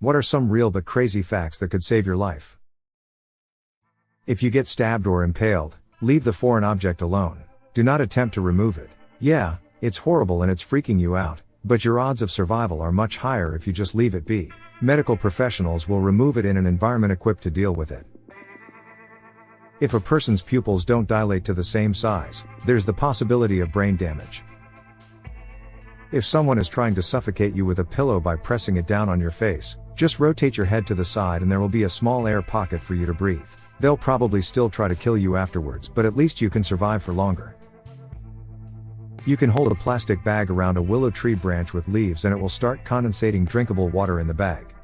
What are some real but crazy facts that could save your life? If you get stabbed or impaled, leave the foreign object alone. Do not attempt to remove it. Yeah, it's horrible and it's freaking you out, but your odds of survival are much higher if you just leave it be. Medical professionals will remove it in an environment equipped to deal with it. If a person's pupils don't dilate to the same size, there's the possibility of brain damage. If someone is trying to suffocate you with a pillow by pressing it down on your face, just rotate your head to the side and there will be a small air pocket for you to breathe. They'll probably still try to kill you afterwards, but at least you can survive for longer. You can hold a plastic bag around a willow tree branch with leaves and it will start condensating drinkable water in the bag.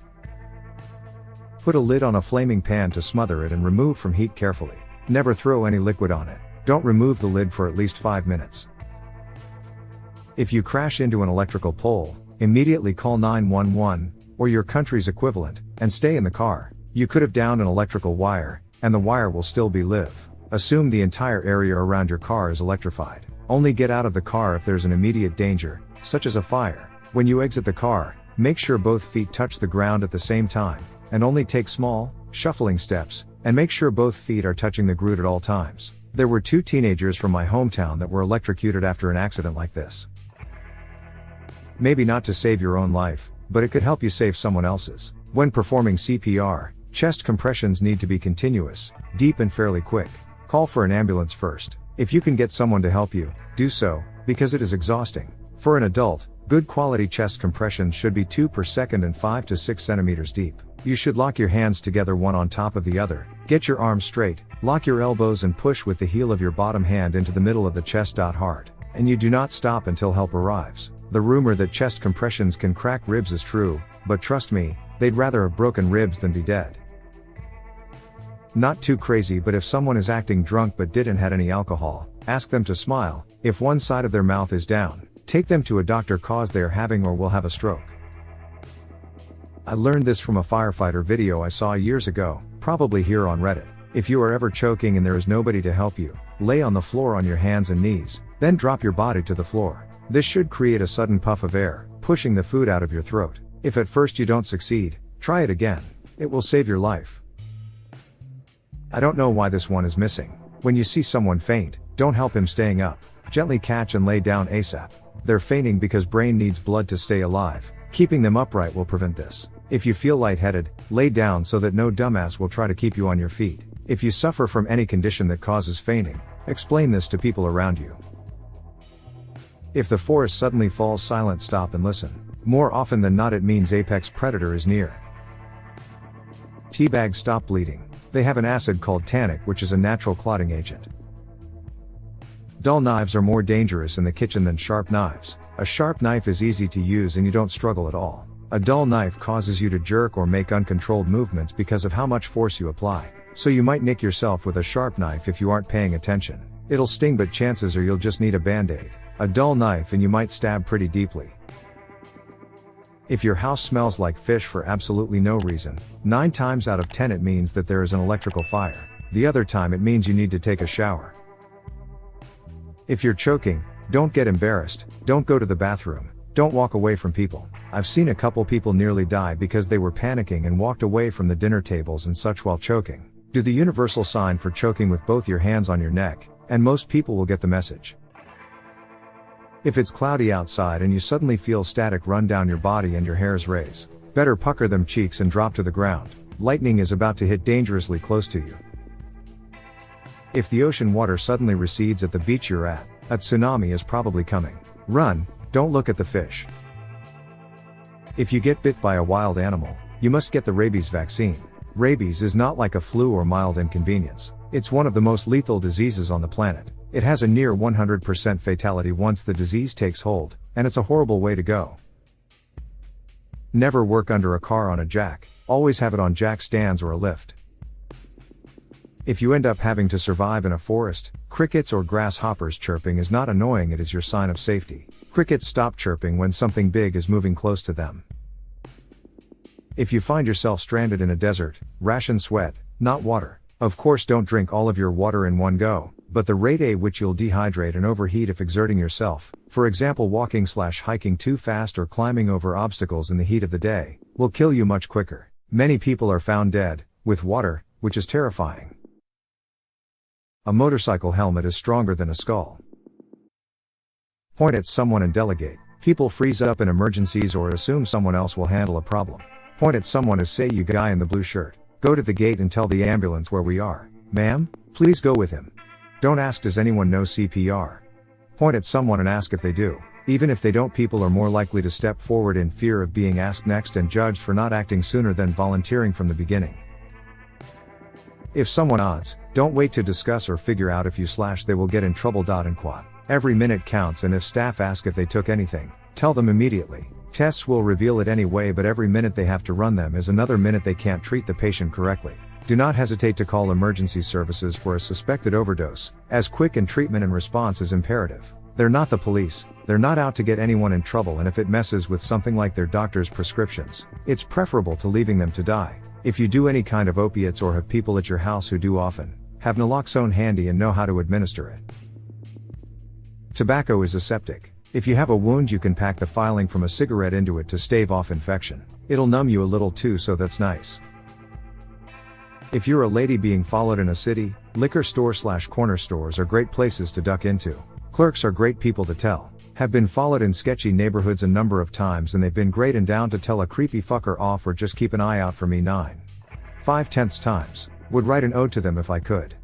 Put a lid on a flaming pan to smother it and remove from heat carefully. Never throw any liquid on it. Don't remove the lid for at least 5 minutes. If you crash into an electrical pole, immediately call 911, or your country's equivalent, and stay in the car. You could have downed an electrical wire, and the wire will still be live. Assume the entire area around your car is electrified. Only get out of the car if there's an immediate danger, such as a fire. When you exit the car, make sure both feet touch the ground at the same time, and only take small, shuffling steps, and make sure both feet are touching the ground at all times. There were 2 teenagers from my hometown that were electrocuted after an accident like this. Maybe not to save your own life, but it could help you save someone else's. When performing CPR, chest compressions need to be continuous, deep and fairly quick. Call for an ambulance first. If you can get someone to help you, do so, because it is exhausting. For an adult, good quality chest compressions should be 2 per second and 5 to 6 centimeters deep. You should lock your hands together one on top of the other, get your arms straight, lock your elbows and push with the heel of your bottom hand into the middle of the chest. Hard. And you do not stop until help arrives. The rumor that chest compressions can crack ribs is true, but trust me, they'd rather have broken ribs than be dead. Not too crazy, but if someone is acting drunk but didn't have any alcohol, ask them to smile. If one side of their mouth is down, take them to a doctor cause they are having or will have a stroke. I learned this from a firefighter video I saw years ago, probably here on Reddit. If you are ever choking and there is nobody to help you, lay on the floor on your hands and knees, then drop your body to the floor. This should create a sudden puff of air, pushing the food out of your throat. If at first you don't succeed, try it again. It will save your life. I don't know why this one is missing. When you see someone faint, don't help him staying up. Gently catch and lay down ASAP. They're fainting because brain needs blood to stay alive. Keeping them upright will prevent this. If you feel lightheaded, lay down so that no dumbass will try to keep you on your feet. If you suffer from any condition that causes fainting, explain this to people around you. If the forest suddenly falls silent, stop and listen. More often than not it means apex predator is near. Tea bags stop bleeding. They have an acid called tannic which is a natural clotting agent. Dull knives are more dangerous in the kitchen than sharp knives. A sharp knife is easy to use and you don't struggle at all. A dull knife causes you to jerk or make uncontrolled movements because of how much force you apply. So you might nick yourself with a sharp knife if you aren't paying attention. It'll sting, but chances are you'll just need a band-aid. A dull knife and you might stab pretty deeply. If your house smells like fish for absolutely no reason, 9 times out of 10 it means that there is an electrical fire. The other time it means you need to take a shower. If you're choking, don't get embarrassed, don't go to the bathroom, don't walk away from people. I've seen a couple people nearly die because they were panicking and walked away from the dinner tables and such while choking. Do the universal sign for choking with both your hands on your neck, and most people will get the message. If it's cloudy outside and you suddenly feel static run down your body and your hairs raise, better pucker them cheeks and drop to the ground. Lightning is about to hit dangerously close to you. If the ocean water suddenly recedes at the beach you're at, a tsunami is probably coming. Run, don't look at the fish. If you get bit by a wild animal, you must get the rabies vaccine. Rabies is not like a flu or mild inconvenience. It's one of the most lethal diseases on the planet. It has a near 100% fatality once the disease takes hold, and it's a horrible way to go. Never work under a car on a jack, always have it on jack stands or a lift. If you end up having to survive in a forest, crickets or grasshoppers chirping is not annoying, it is your sign of safety. Crickets stop chirping when something big is moving close to them. If you find yourself stranded in a desert, ration sweat, not water. Of course don't drink all of your water in one go, but the rate at which you'll dehydrate and overheat if exerting yourself, for example walking/hiking too fast or climbing over obstacles in the heat of the day, will kill you much quicker. Many people are found dead, with water, which is terrifying. A motorcycle helmet is stronger than a skull. Point at someone and delegate. People freeze up in emergencies or assume someone else will handle a problem. Point at someone as say you guy in the blue shirt. Go to the gate and tell the ambulance where we are. Ma'am, please go with him. Don't ask does anyone know CPR. Point at someone and ask if they do. Even if they don't, people are more likely to step forward in fear of being asked next and judged for not acting sooner than volunteering from the beginning. If someone odds, don't wait to discuss or figure out if you / they will get in trouble. And quad. Every minute counts, and if staff ask if they took anything, tell them immediately. Tests will reveal it anyway, but every minute they have to run them is another minute they can't treat the patient correctly. Do not hesitate to call emergency services for a suspected overdose, as quick and treatment and response is imperative. They're not the police, they're not out to get anyone in trouble, and if it messes with something like their doctor's prescriptions, it's preferable to leaving them to die. If you do any kind of opiates or have people at your house who do often, have naloxone handy and know how to administer it. Tobacco is aseptic. If you have a wound, you can pack the filing from a cigarette into it to stave off infection. It'll numb you a little too, so that's nice. If you're a lady being followed in a city, liquor store / corner stores are great places to duck into. Clerks are great people to tell. Have been followed in sketchy neighborhoods a number of times, and they've been great and down to tell a creepy fucker off or just keep an eye out for me 9/5 times. Would write an ode to them if I could.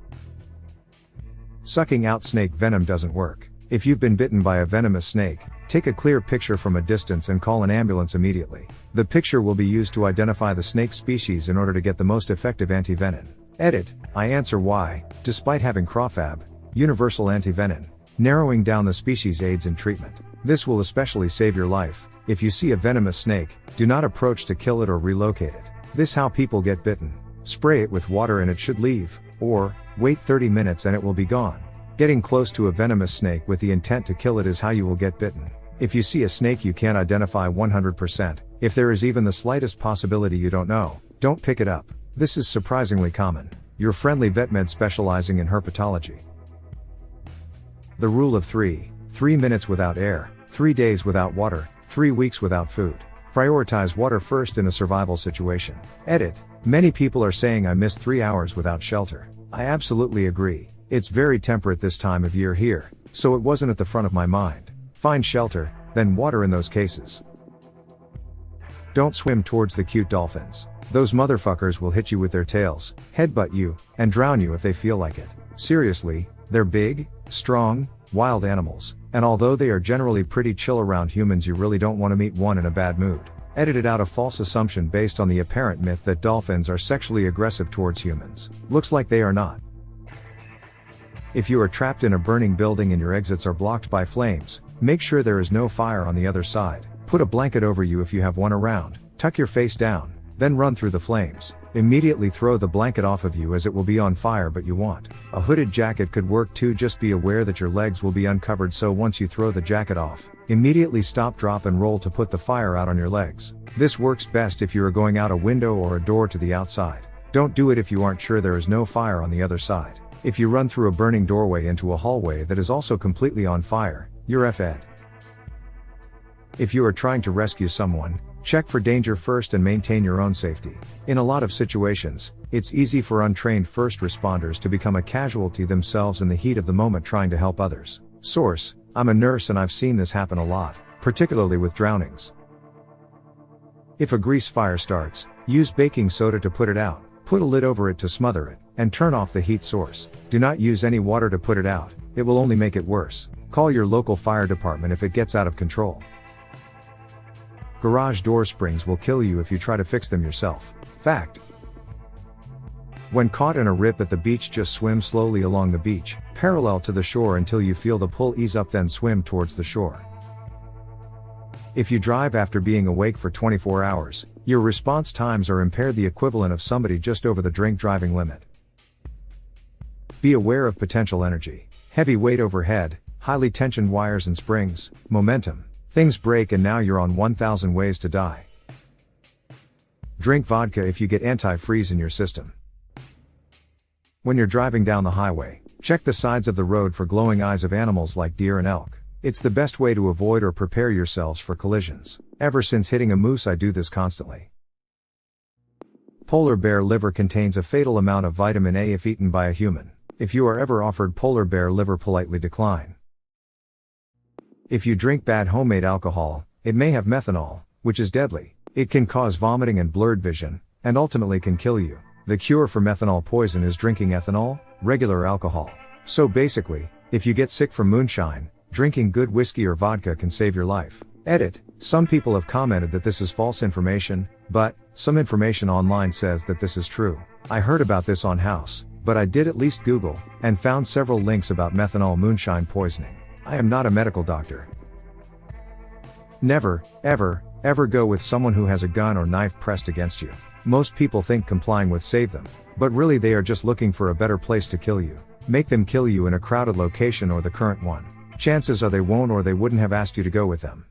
Sucking out snake venom doesn't work. If you've been bitten by a venomous snake, take a clear picture from a distance and call an ambulance immediately. The picture will be used to identify the snake species in order to get the most effective antivenom. Edit, I answer why, despite having CRAFAB, universal antivenom, narrowing down the species aids in treatment. This will especially save your life. If you see a venomous snake, do not approach to kill it or relocate it. This how people get bitten. Spray it with water and it should leave, or, wait 30 minutes and it will be gone. Getting close to a venomous snake with the intent to kill it is how you will get bitten. If you see a snake you can't identify 100%, if there is even the slightest possibility you don't know, don't pick it up. This is surprisingly common. Your friendly vet med specializing in herpetology. The rule of 3 minutes without air, 3 days without water, 3 weeks without food. Prioritize water first in a survival situation. Edit, many people are saying I missed 3 hours without shelter. I absolutely agree. It's very temperate this time of year here, so it wasn't at the front of my mind. Find shelter, then water in those cases. Don't swim towards the cute dolphins. Those motherfuckers will hit you with their tails, headbutt you, and drown you if they feel like it. Seriously, they're big, strong, wild animals, and although they are generally pretty chill around humans, you really don't want to meet one in a bad mood. Edited out a false assumption based on the apparent myth that dolphins are sexually aggressive towards humans. Looks like they are not. If you are trapped in a burning building and your exits are blocked by flames, make sure there is no fire on the other side. Put a blanket over you if you have one around, tuck your face down, then run through the flames. Immediately throw the blanket off of you as it will be on fire, but you want. A hooded jacket could work too, just be aware that your legs will be uncovered, so once you throw the jacket off, immediately stop, drop and roll to put the fire out on your legs. This works best if you are going out a window or a door to the outside. Don't do it if you aren't sure there is no fire on the other side. If you run through a burning doorway into a hallway that is also completely on fire, you're FE'd. If you are trying to rescue someone, check for danger first and maintain your own safety. In a lot of situations, it's easy for untrained first responders to become a casualty themselves in the heat of the moment trying to help others. Source, I'm a nurse and I've seen this happen a lot, particularly with drownings. If a grease fire starts, use baking soda to put it out, put a lid over it to smother it, and turn off the heat source. Do not use any water to put it out, it will only make it worse. Call your local fire department if it gets out of control. Garage door springs will kill you if you try to fix them yourself. Fact. When caught in a rip at the beach, just swim slowly along the beach, parallel to the shore until you feel the pull ease up, then swim towards the shore. If you drive after being awake for 24 hours, your response times are impaired, the equivalent of somebody just over the drink driving limit. Be aware of potential energy. Heavy weight overhead, highly tensioned wires and springs, momentum. Things break and now you're on 1,000 ways to die. Drink vodka if you get antifreeze in your system. When you're driving down the highway, check the sides of the road for glowing eyes of animals like deer and elk. It's the best way to avoid or prepare yourselves for collisions. Ever since hitting a moose, I do this constantly. Polar bear liver contains a fatal amount of vitamin A if eaten by a human. If you are ever offered polar bear liver, politely decline. If you drink bad homemade alcohol, it may have methanol, which is deadly. It can cause vomiting and blurred vision, and ultimately can kill you. The cure for methanol poison is drinking ethanol, regular alcohol. So basically, if you get sick from moonshine, drinking good whiskey or vodka can save your life. Edit. Some people have commented that this is false information, but some information online says that this is true. I heard about this on House, but I did at least Google, and found several links about methanol moonshine poisoning. I am not a medical doctor. Never, ever, ever go with someone who has a gun or knife pressed against you. Most people think complying would save them, but really they are just looking for a better place to kill you. Make them kill you in a crowded location or the current one. Chances are they won't, or they wouldn't have asked you to go with them.